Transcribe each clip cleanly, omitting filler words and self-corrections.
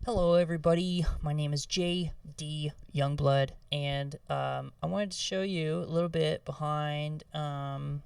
Hello, everybody. My name is J.D. Youngblood, and I wanted to show you a little bit behind an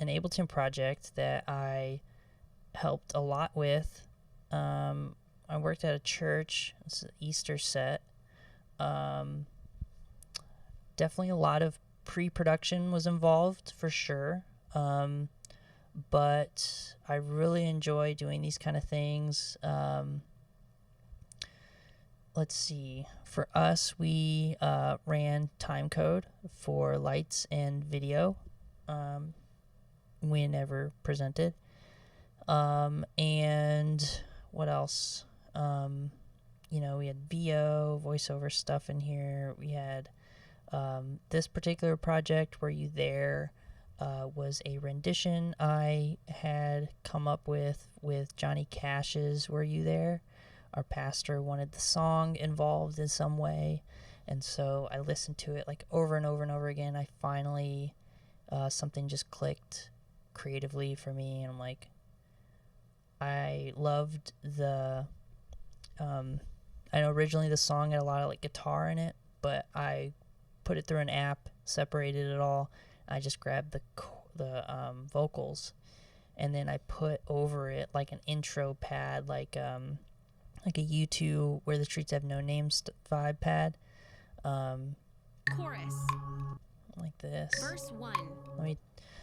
Ableton project that I helped a lot with. I worked at a church. It's an Easter set. Definitely a lot of pre-production was involved, for sure. But I really enjoy doing these kind of things. Let's see. For us, we ran timecode for lights and video whenever presented. And what else? We had VO, voiceover stuff in here. We had this particular project, Were You There? Was a rendition I had come up with Johnny Cash's Were You There? Our pastor wanted the song involved in some way, and so I listened to it like over and over and over again. I finally, something just clicked creatively for me, and I'm like, I loved the, I know originally the song had a lot of like guitar in it, but I put it through an app, separated it all. I just grabbed the vocals, and then I put over it like an intro pad, like a U2 Where the Streets Have No Names vibe pad. Chorus. Like this. Verse 1.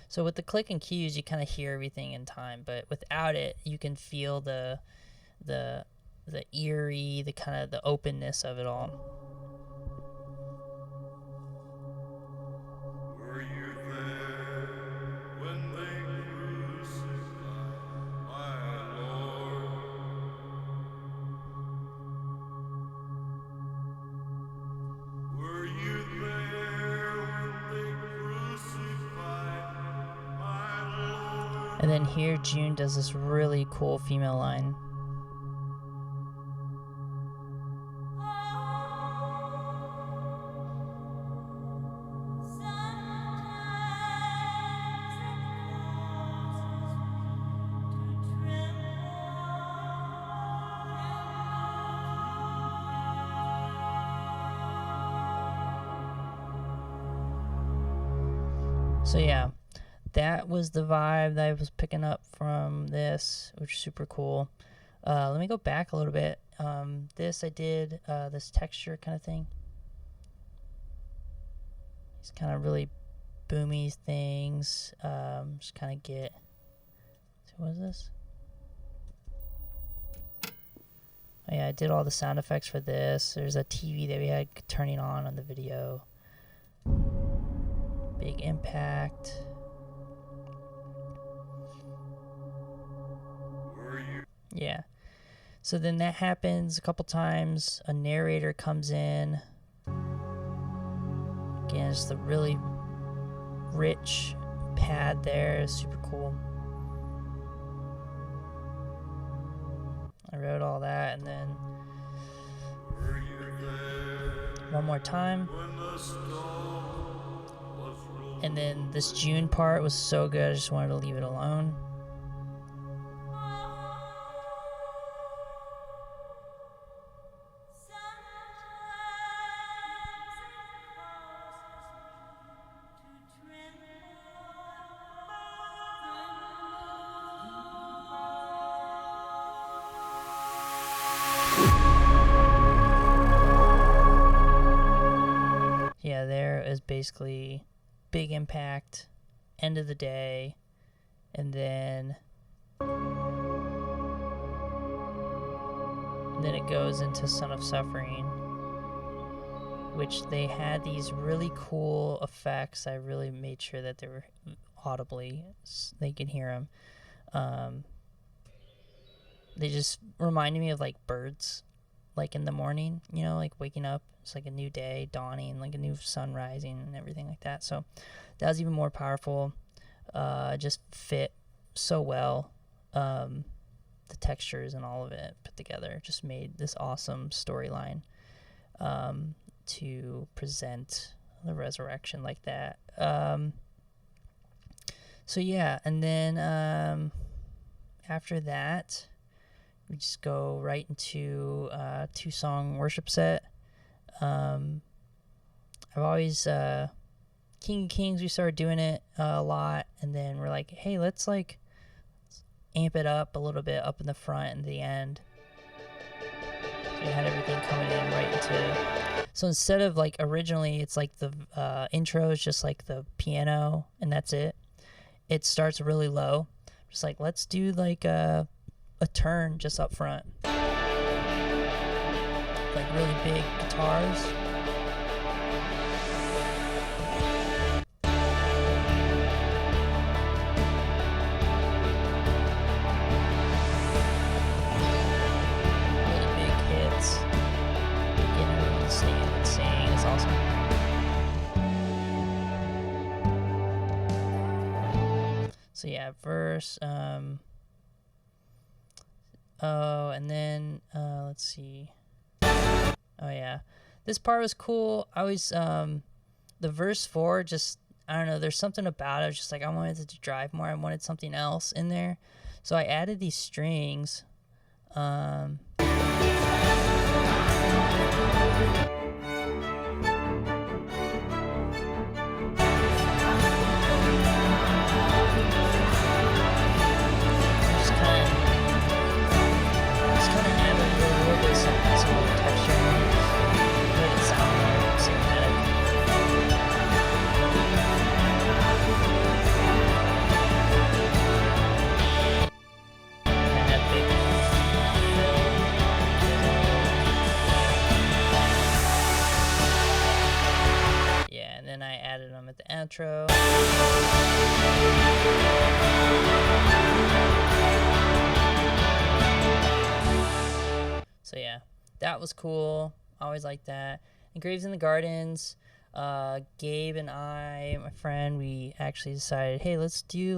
So with the click and cues, you kind of hear everything in time, but without it, you can feel the eerie, the kind of the openness of it all. Were you there when they crucified my Lord? Were you there when they crucified my Lord? And then here, June does this really cool female line. So yeah, that was the vibe that I was picking up from this, which is super cool. Let me go back a little bit. This I did this texture kind of thing. These kind of really boomy things. Just kind of get. So what is this? Oh yeah, I did all the sound effects for this. There's a TV that we had turning on the video. Big impact. Yeah. So then that happens a couple times. A narrator comes in. Again, it's the really rich pad there. It's super cool. I wrote all that, and then one more time. And then this June part was so good, I just wanted to leave it alone. Yeah, there is basically big impact, end of the day, and then it goes into Son of Suffering, which they had these really cool effects. I really made sure that they were audibly, they could hear them. They just reminded me of like birds, like in the morning, like waking up. It's like a new day dawning, like a new sun rising and everything like that. So that was even more powerful. Just fit so well. The textures and all of it put together just made this awesome storyline to present the resurrection like that. So yeah, and then after that, we just go right into a 2-song worship set. I've always King of Kings, we started doing it a lot, and then we're like, hey, let's like amp it up a little bit up in the front and the end. So we had everything coming in right into. So instead of like originally, it's like the intro is just like the piano and that's it. It starts really low. Just like, let's do like a turn just up front, like really big guitars. So yeah, verse, and then, let's see. Oh yeah, this part was cool. I always, the verse 4, just, I don't know, there's something about it. Just like, I wanted it to drive more. I wanted something else in there. So I added these strings, at the outro. So yeah, that was cool. Always like that. And Graves in the Gardens, Gabe and I, my friend, we actually decided, hey, let's do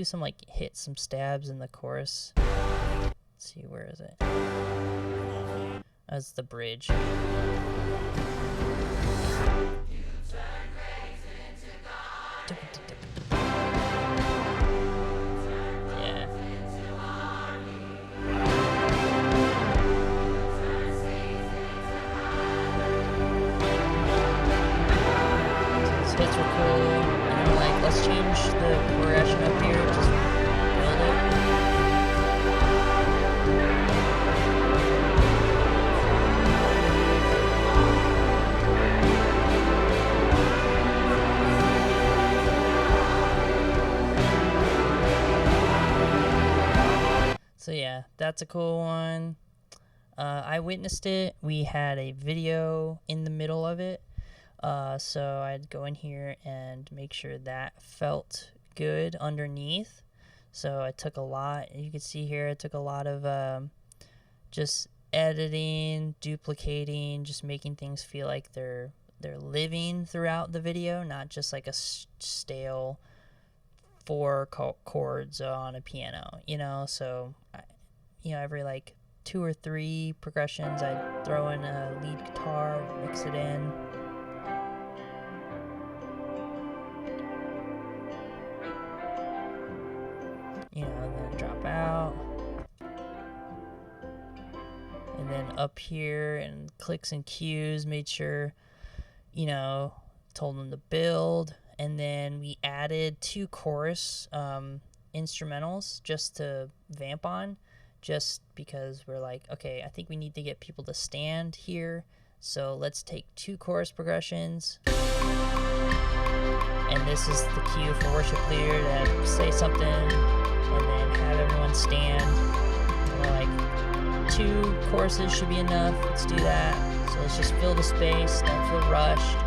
some like hit some stabs in the chorus. Let's see, where is it? That's the bridge. Let's change the progression up here, just build it. So yeah, that's a cool one. I witnessed it. We had a video in the middle of it. So I'd go in here and make sure that felt good underneath. So I took a lot, you can see here, I took a lot of just editing, duplicating, just making things feel like they're living throughout the video, not just like a stale 4 chords on a piano, you know. So every like 2 or 3 progressions I'd throw in a lead guitar, mix it in. Then drop out, and then up here and clicks and cues, made sure, told them to build, and then we added 2 chorus instrumentals just to vamp on, just because we're like, okay, I think we need to get people to stand here, so let's take 2 chorus progressions. And this is the cue for worship leader to say something, and then have everyone stand. And we're like, 2 choruses should be enough. Let's do that. So let's just fill the space, don't feel rushed.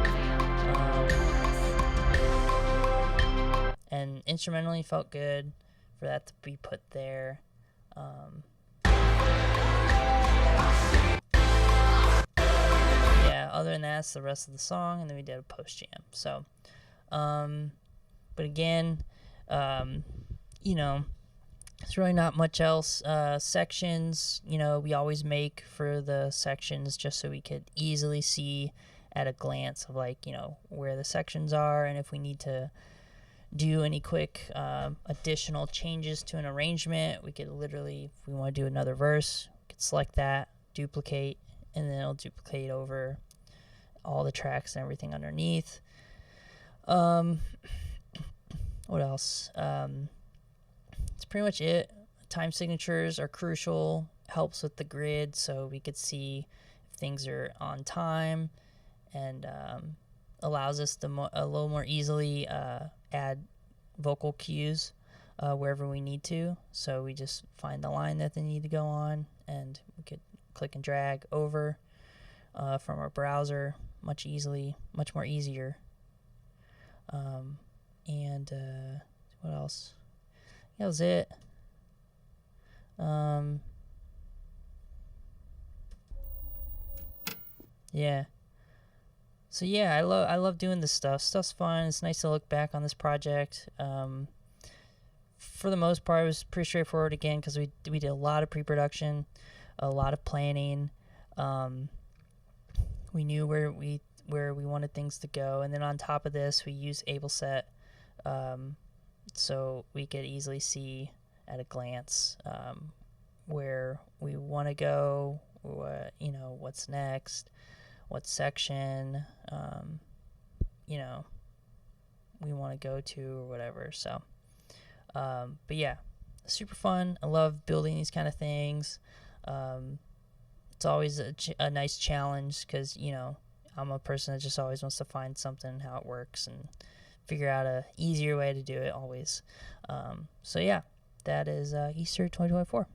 And instrumentally felt good for that to be put there. Other than that, it's the rest of the song, and then we did a post jam. So, but again, it's really not much else. Sections, we always make for the sections just so we could easily see at a glance of like, where the sections are, and if we need to do any quick additional changes to an arrangement. We could literally, if we want to do another verse, we could select that, duplicate, and then it'll duplicate over all the tracks and everything underneath. What else? That's pretty much it. Time signatures are crucial. Helps with the grid, so we could see if things are on time, and allows us to a little more easily add vocal cues wherever we need to. So we just find the line that they need to go on, and we could click and drag over from our browser much more easier. And what else? That was it. Yeah. So yeah, I love doing this stuff. Stuff's fun. It's nice to look back on this project. For the most part, it was pretty straightforward again, because we did a lot of pre-production, a lot of planning. We knew where we wanted things to go, and then on top of this, we use AbleSet, so we could easily see at a glance where we want to go, what's next, what section, we want to go to or whatever. So, but yeah, super fun. I love building these kind of things. It's always a nice challenge, because, I'm a person that just always wants to find something, how it works, and figure out a easier way to do it always. So yeah, that is Easter 2024.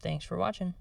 Thanks for watching.